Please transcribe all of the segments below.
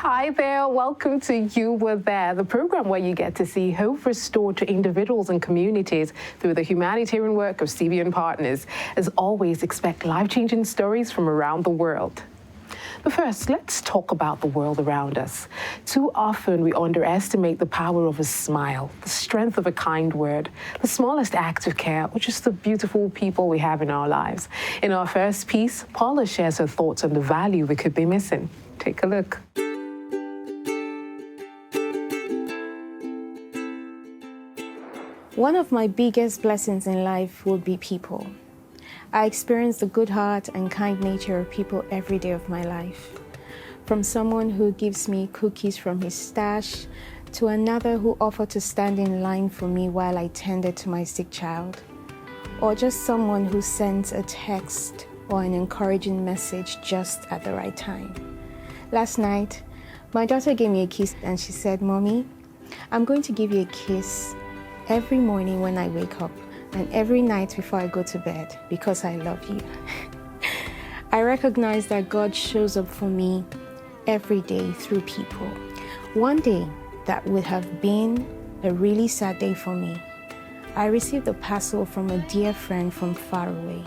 Hi there, welcome to You Were There, the program where you get to see hope restored to individuals and communities through the humanitarian work of CBN partners. As always, expect life-changing stories from around the world. But first, let's talk about the world around us. Too often, we underestimate the power of a smile, the strength of a kind word, the smallest act of care, or just the beautiful people we have in our lives. In our first piece, Paula shares her thoughts on the value we could be missing. Take a look. One of my biggest blessings in life would be people. I experience the good heart and kind nature of people every day of my life. From someone who gives me cookies from his stash, to another who offered to stand in line for me while I tended to my sick child, or just someone who sends a text or an encouraging message just at the right time. Last night, my daughter gave me a kiss and she said, "Mommy, I'm going to give you a kiss every morning when I wake up and every night before I go to bed because I love you." I recognize that God shows up for me every day through people. One day that would have been a really sad day for me, I received a parcel from a dear friend from far away.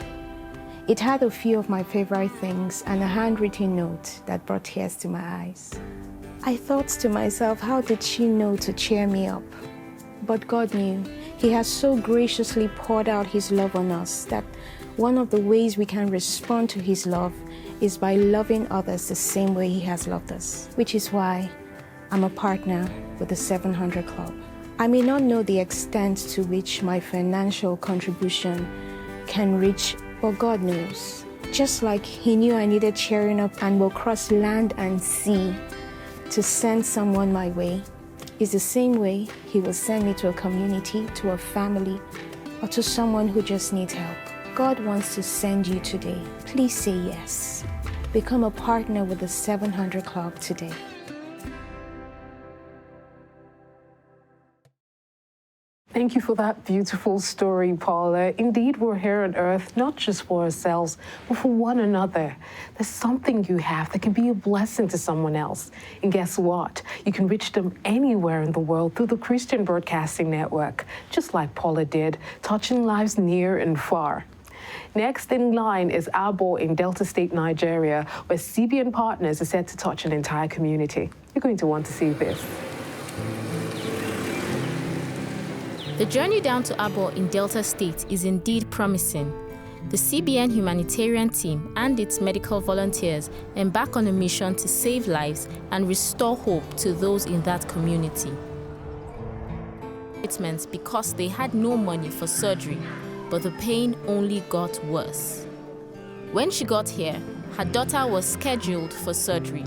It had a few of my favorite things and a handwritten note that brought tears to my eyes. I thought to myself, how did she know to cheer me up? But God knew. He has so graciously poured out His love on us that one of the ways we can respond to His love is by loving others the same way He has loved us, which is why I'm a partner with the 700 Club. I may not know the extent to which my financial contribution can reach, but God knows. Just like He knew I needed cheering up and will cross land and sea to send someone my way, is the same way He will send me to a community, to a family, or to someone who just needs help. God wants to send you today. Please say yes. Become a partner with the 700 Club today. Thank you for that beautiful story, Paula. Indeed, we're here on Earth, not just for ourselves, but for one another. There's something you have that can be a blessing to someone else. And guess what? You can reach them anywhere in the world through the Christian Broadcasting Network, just like Paula did, touching lives near and far. Next in line is Abo in Delta State, Nigeria, where CBN Partners are set to touch an entire community. You're going to want to see this. The journey down to Abo in Delta State is indeed promising. The CBN humanitarian team and its medical volunteers embark on a mission to save lives and restore hope to those in that community. It's meant because they had no money for surgery, but the pain only got worse. When she got here, her daughter was scheduled for surgery.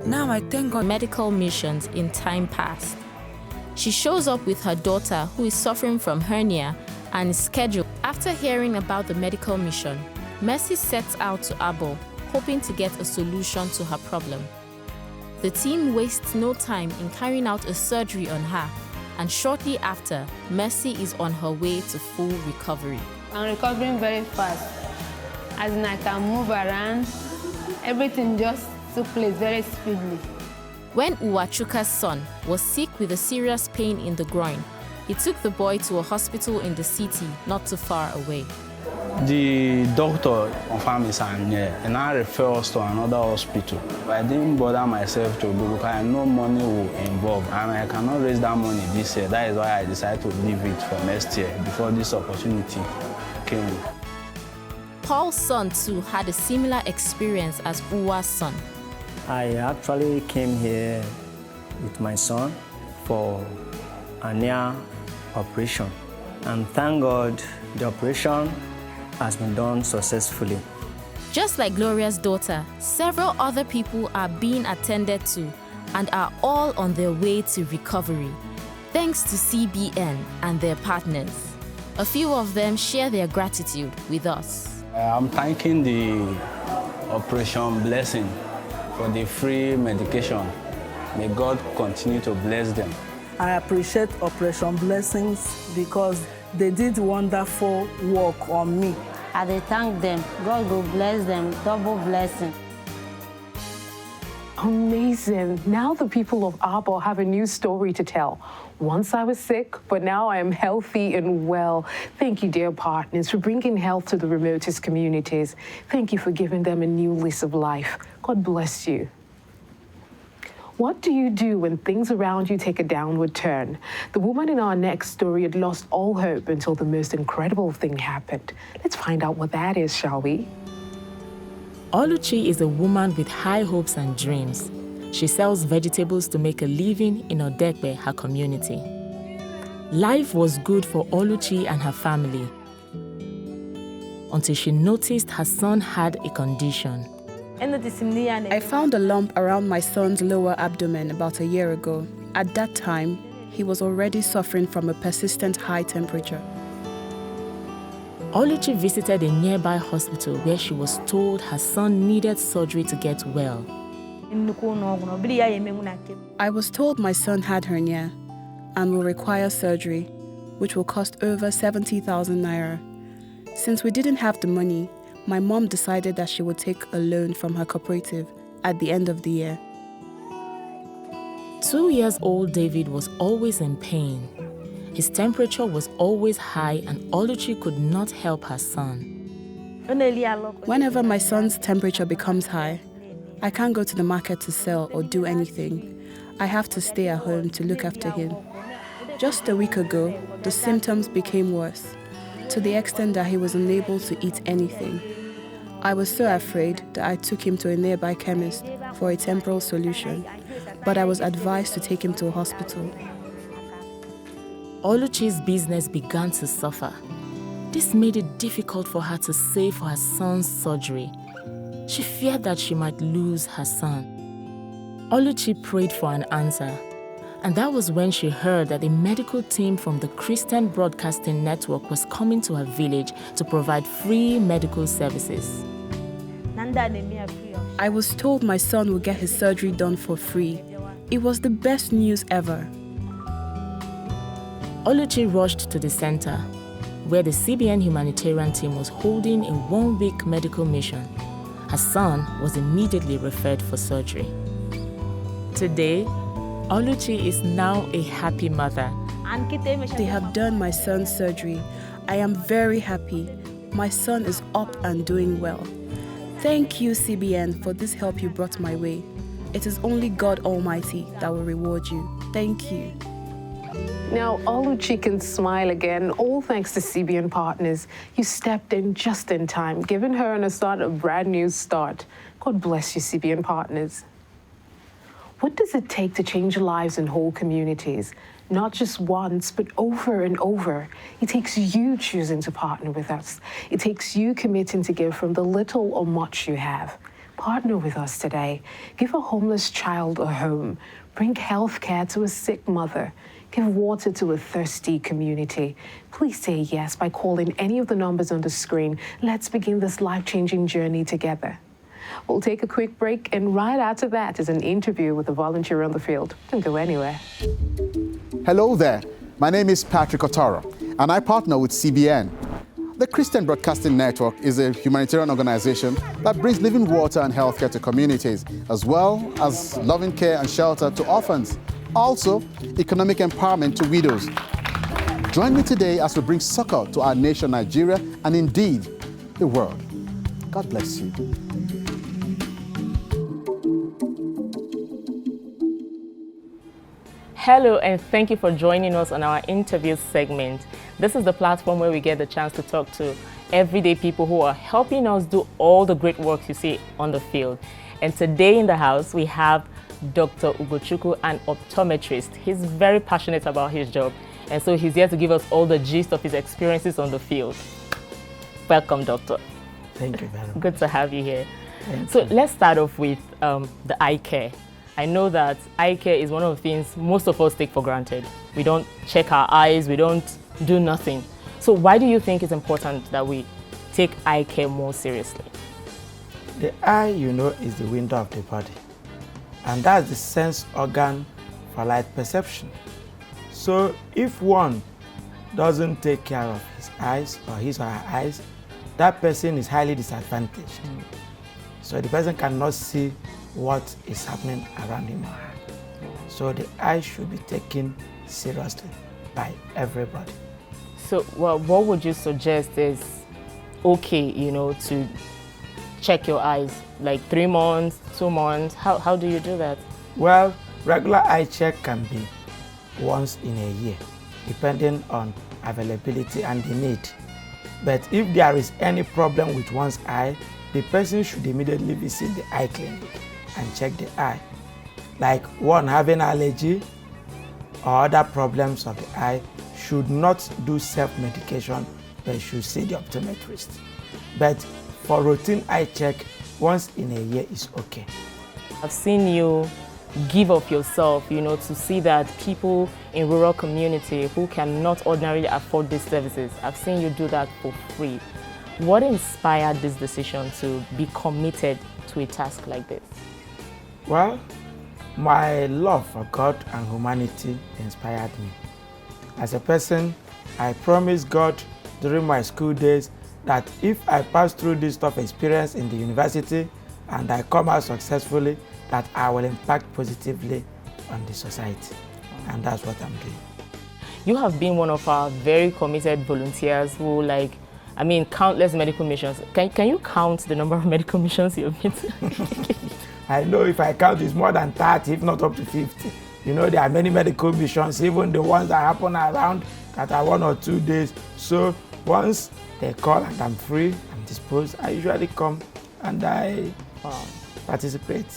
Now I thank God. Medical missions in time past. She shows up with her daughter who is suffering from hernia and is scheduled. After hearing about the medical mission, Mercy sets out to Abo, hoping to get a solution to her problem. The team wastes no time in carrying out a surgery on her, and shortly after, Mercy is on her way to full recovery. I'm recovering very fast. As in, I can move around. Everything just took place very speedily. When Ugochukwu's son was sick with a serious pain in the groin, he took the boy to a hospital in the city not too far away. The doctor confirmed his hernia and I referred us to another hospital. I didn't bother myself to go because I know money will involve and I cannot raise that money this year. That is why I decided to leave it for next year before this opportunity came. Paul's son too had a similar experience as Uwa's son. I actually came here with my son for a hernia operation. And thank God the operation has been done successfully. Just like Gloria's daughter, several other people are being attended to and are all on their way to recovery, thanks to CBN and their partners. A few of them share their gratitude with us. I'm thanking the Operation Blessing for the free medication. May God continue to bless them. I appreciate Operation Blessings because they did wonderful work on me. I thank them. God will bless them, double blessing. Amazing. Now the people of Abo have a new story to tell. Once I was sick, but now I am healthy and well. Thank you, dear partners, for bringing health to the remotest communities. Thank you for giving them a new lease of life. God bless you. What do you do when things around you take a downward turn? The woman in our next story had lost all hope until the most incredible thing happened. Let's find out what that is, shall we? Oluchi is a woman with high hopes and dreams. She sells vegetables to make a living in Odekbe, her community. Life was good for Oluchi and her family until she noticed her son had a condition. I found a lump around my son's lower abdomen about a year ago. At that time, he was already suffering from a persistent high temperature. Oluchi visited a nearby hospital where she was told her son needed surgery to get well. I was told my son had hernia and will require surgery, which will cost over 70,000 naira. Since we didn't have the money, my mom decided that she would take a loan from her cooperative at the end of the year. 2-year-old David was always in pain. His temperature was always high and Oluchi could not help her son. Whenever my son's temperature becomes high, I can't go to the market to sell or do anything. I have to stay at home to look after him. Just a week ago, the symptoms became worse, to the extent that he was unable to eat anything. I was so afraid that I took him to a nearby chemist for a temporal solution, but I was advised to take him to a hospital. Oluchi's business began to suffer. This made it difficult for her to save for her son's surgery. She feared that she might lose her son. Oluchi prayed for an answer, and that was when she heard that a medical team from the Christian Broadcasting Network was coming to her village to provide free medical services. I was told my son would get his surgery done for free. It was the best news ever. Oluchi rushed to the center, where the CBN humanitarian team was holding a 1-week medical mission. Her son was immediately referred for surgery. Today, Oluchi is now a happy mother. They have done my son's surgery. I am very happy. My son is up and doing well. Thank you, CBN, for this help you brought my way. It is only God Almighty that will reward you. Thank you. Now, Oluchi can smile again, all thanks to CBN partners. You stepped in just in time, giving her and her son a brand new start. God bless you, CBN partners. What does it take to change lives in whole communities? Not just once, but over and over. It takes you choosing to partner with us. It takes you committing to give from the little or much you have. Partner with us today. Give a homeless child a home. Bring health care to a sick mother. Give water to a thirsty community. Please say yes by calling any of the numbers on the screen. Let's begin this life-changing journey together. We'll take a quick break, and right after that is an interview with a volunteer on the field. Don't go anywhere. Hello there. My name is Patrick Otaro, and I partner with CBN. The Christian Broadcasting Network is a humanitarian organization that brings living water and healthcare to communities, as well as loving care and shelter to orphans. Also, economic empowerment to widows. Join me today as we bring succor to our nation, Nigeria, and indeed, the world. God bless you. Hello, and thank you for joining us on our interview segment. This is the platform where we get the chance to talk to everyday people who are helping us do all the great work you see on the field. And today in the house, we have Dr. Ugochukwu, an optometrist. He's very passionate about his job, and so he's here to give us all the gist of his experiences on the field. Welcome, Doctor. Thank you very much. Good to have you here. Thank you. You. Let's start off with the eye care. I know that eye care is one of the things most of us take for granted. We don't check our eyes, we don't do nothing. So why do you think it's important that we take eye care more seriously? The eye, is the window of the body. And that's the sense organ for light perception. So if one doesn't take care of his eyes or his or her eyes, that person is highly disadvantaged. So the person cannot see what is happening around him or her. So the eye should be taken seriously by everybody. So, well, what would you suggest is okay, to check your eyes? Like 3 months, 2 months? How do you do that? Well, regular eye check can be once in a year, depending on availability and the need. But if there is any problem with one's eye, the person should immediately visit the eye clinic and check the eye. Like one having allergy or other problems of the eye should not do self-medication, but should see the optometrist. But for routine eye check, once in a year is okay. I've seen you give of yourself, to see that people in rural community who cannot ordinarily afford these services, I've seen you do that for free. What inspired this decision to be committed to a task like this? Well, my love for God and humanity inspired me. As a person, I promised God during my school days that if I pass through this tough experience in the university and I come out successfully, that I will impact positively on the society. And that's what I'm doing. You have been one of our very committed volunteers who, countless medical missions. Can you count the number of medical missions you've been to? I know if I count, it's more than 30, if not up to 50. There are many medical missions, even the ones that happen around that are 1 or 2 days. So once they call and I'm free, I'm disposed, I usually come and I participate.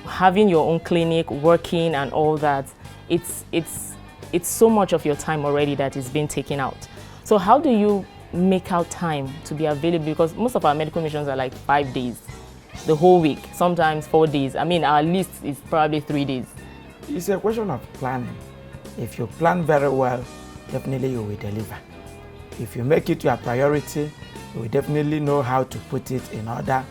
Having your own clinic, working and all that, it's so much of your time already that is being taken out. So how do you make out time to be available? Because most of our medical missions are like 5 days, the whole week, sometimes 4 days. Our list is probably 3 days. It's a question of planning. If you plan very well, definitely you will deliver. If you make it your priority, you will definitely know how to put it in order.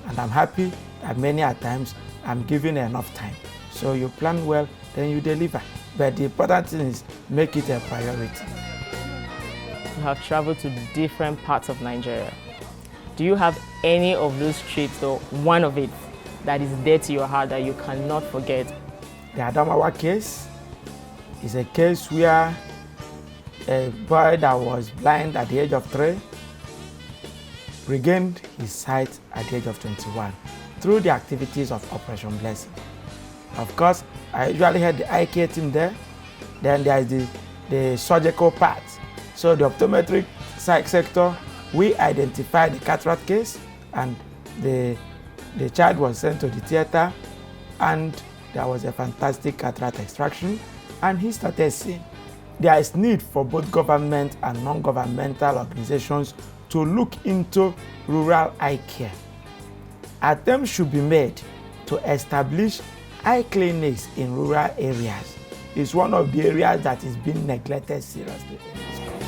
And I'm happy that many a times I'm given enough time. So you plan well, then you deliver. But the important thing is make it a priority. You have traveled to different parts of Nigeria. Do you have any of those trips or one of it that is dear to your heart that you cannot forget? The Adamawa case is a case where a boy that was blind at the age of 3 regained his sight at the age of 21 through the activities of Operation Blessing. Of course, I usually had the a.k.a. team there. Then there is the surgical part. So the optometric sector, we identified the cataract case and the child was sent to the theater and there was a fantastic cataract extraction and he started seeing. There is need for both government and non-governmental organizations to look into rural eye care. Attempts should be made to establish eye clinics in rural areas. It's one of the areas that is being neglected seriously in this country.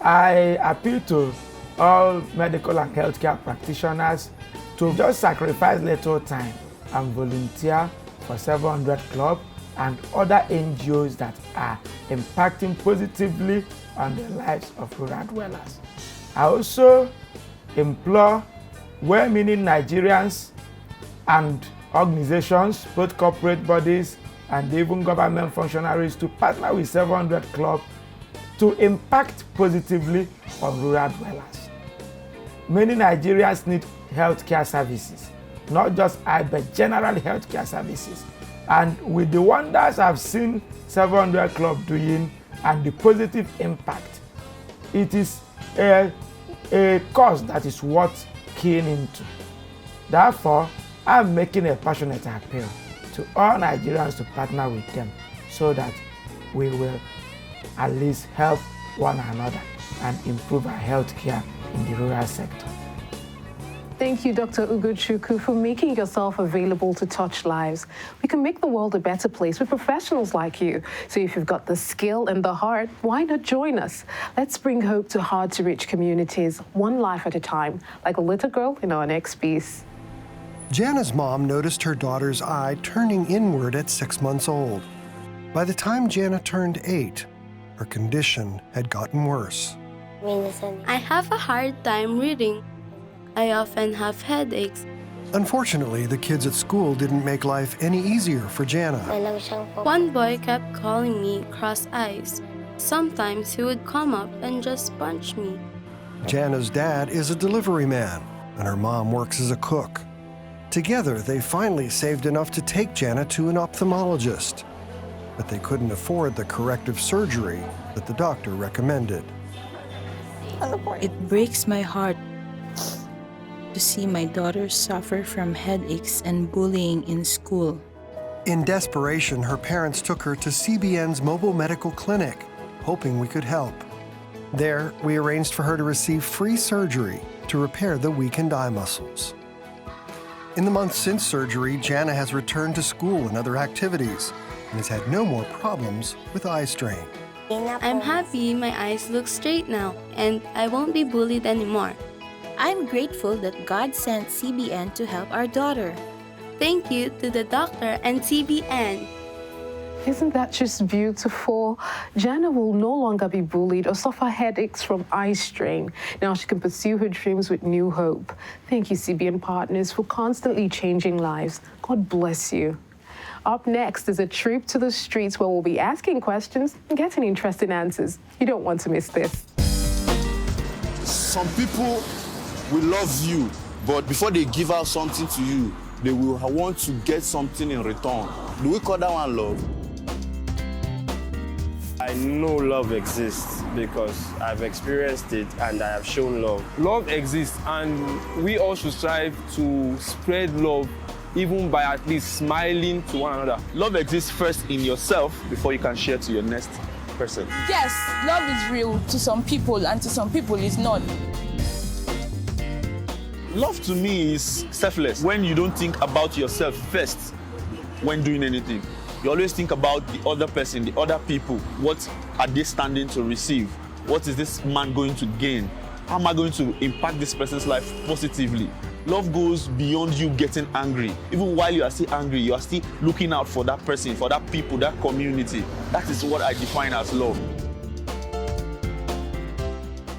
I appeal to all medical and healthcare practitioners to just sacrifice little time and volunteer for 700 Club and other NGOs that are impacting positively on the lives of rural dwellers. I also implore well-meaning Nigerians and organizations, both corporate bodies and even government functionaries, to partner with 700 Club to impact positively on rural dwellers. Many Nigerians need healthcare services, not just eye, but general healthcare services. And with the wonders I've seen 700 Club doing and the positive impact, it is a cause that is worth keying into. Therefore, I'm making a passionate appeal to all Nigerians to partner with them so that we will at least help one another and improve our healthcare in the rural sector. Thank you, Dr. Ugochukwu, for making yourself available to touch lives. We can make the world a better place with professionals like you. So if you've got the skill and the heart, why not join us? Let's bring hope to hard-to-reach communities, one life at a time, like a little girl in our next piece. Jenna's mom noticed her daughter's eye turning inward at 6 months old. By the time Jenna turned 8, her condition had gotten worse. I have a hard time reading. I often have headaches. Unfortunately, the kids at school didn't make life any easier for Jenna. One boy kept calling me cross eyes. Sometimes he would come up and just punch me. Jenna's dad is a delivery man, and her mom works as a cook. Together, they finally saved enough to take Jenna to an ophthalmologist, but they couldn't afford the corrective surgery that the doctor recommended. It breaks my heart to see my daughter suffer from headaches and bullying in school. In desperation, her parents took her to CBN's mobile medical clinic, hoping we could help. There, we arranged for her to receive free surgery to repair the weakened eye muscles. In the months since surgery, Jenna has returned to school and other activities and has had no more problems with eye strain. I'm happy my eyes look straight now, and I won't be bullied anymore. I'm grateful that God sent CBN to help our daughter. Thank you to the doctor and CBN. Isn't that just beautiful? Jenna will no longer be bullied or suffer headaches from eye strain. Now she can pursue her dreams with new hope. Thank you, CBN partners, for constantly changing lives. God bless you. Up next is a trip to the streets where we'll be asking questions and getting interesting answers. You don't want to miss this. Some people will love you, but before they give out something to you, they will want to get something in return. Do we call that one love? I know love exists because I've experienced it and I have shown love. Love exists, and we all should strive to spread love, even by at least smiling to one another. Love exists first in yourself before you can share to your next person. Yes, love is real to some people, and to some people it's not. Love to me is selfless. When you don't think about yourself first when doing anything, you always think about the other person, the other people. What are they standing to receive? What is this man going to gain? How am I going to impact this person's life positively? Love goes beyond you getting angry. Even while you are still angry, you are still looking out for that person, for that people, that community. That is what I define as love.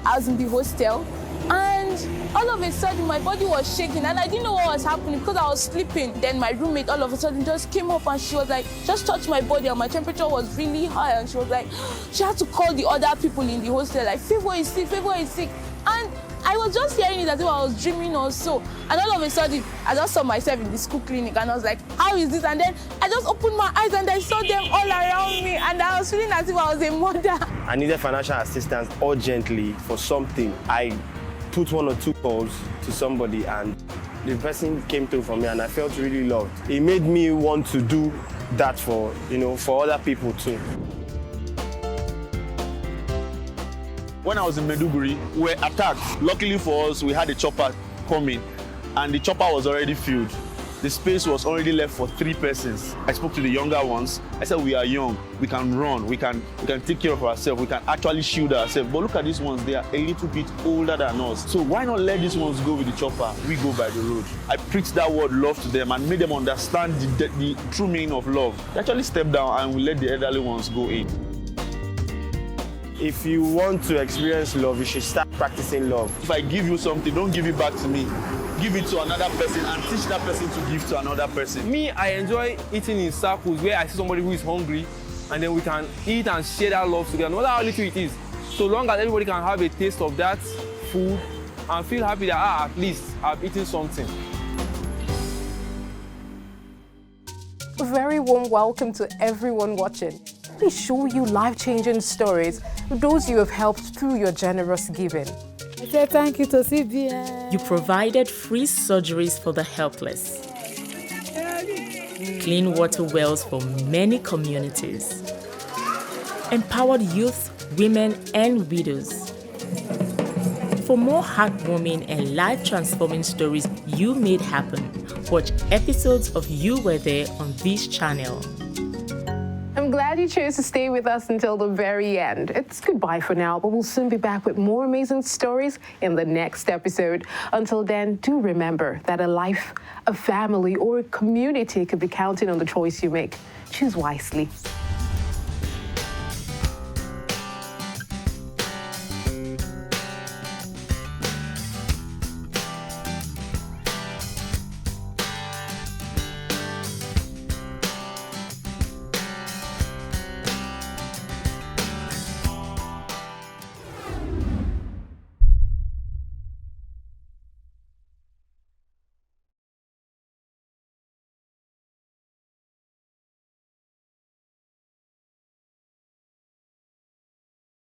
I was in the hostel, and all of a sudden my body was shaking, and I didn't know what was happening because I was sleeping. Then my roommate all of a sudden just came up and she was like, just touched my body, and my temperature was really high, and she was like, she had to call the other people in the hostel, like, Favor is sick, Favor is sick. And I was just hearing it as if I was dreaming or so. And all of a sudden, I just saw myself in the school clinic, and I was like, how is this? And then I just opened my eyes and I saw them all around me, and I was feeling as if I was a mother. I needed financial assistance urgently for something. I put 1 or 2 calls to somebody, and the person came through for me, and I felt really loved. It made me want to do that for, for other people too. When I was in Maiduguri, we were attacked. Luckily for us, we had a chopper coming, and the chopper was already filled. The space was already left for 3 persons. I spoke to the younger ones. I said, we are young, we can run, we can take care of ourselves, we can actually shield ourselves. But look at these ones, they are a little bit older than us. So why not let these ones go with the chopper? We go by the road. I preached that word love to them and made them understand the true meaning of love. They actually stepped down and we let the elderly ones go in. If you want to experience love, you should start practicing love. If I give you something, don't give it back to me. Give it to another person and teach that person to give to another person. Me, I enjoy eating in circles where I see somebody who is hungry, and then we can eat and share that love together, no matter how little it is. So long as everybody can have a taste of that food and feel happy that, at least I've eaten something. A very warm welcome to everyone watching. We show you life-changing stories, those you have helped through your generous giving. I say thank you to CBN. You provided free surgeries for the helpless, clean water wells for many communities, empowered youth, women, and widows. For more heartwarming and life-transforming stories you made happen, watch episodes of You Were There on this channel. I'm glad you chose to stay with us until the very end. It's goodbye for now, but we'll soon be back with more amazing stories in the next episode. Until then, do remember that a life, a family, or a community could be counting on the choice you make. Choose wisely.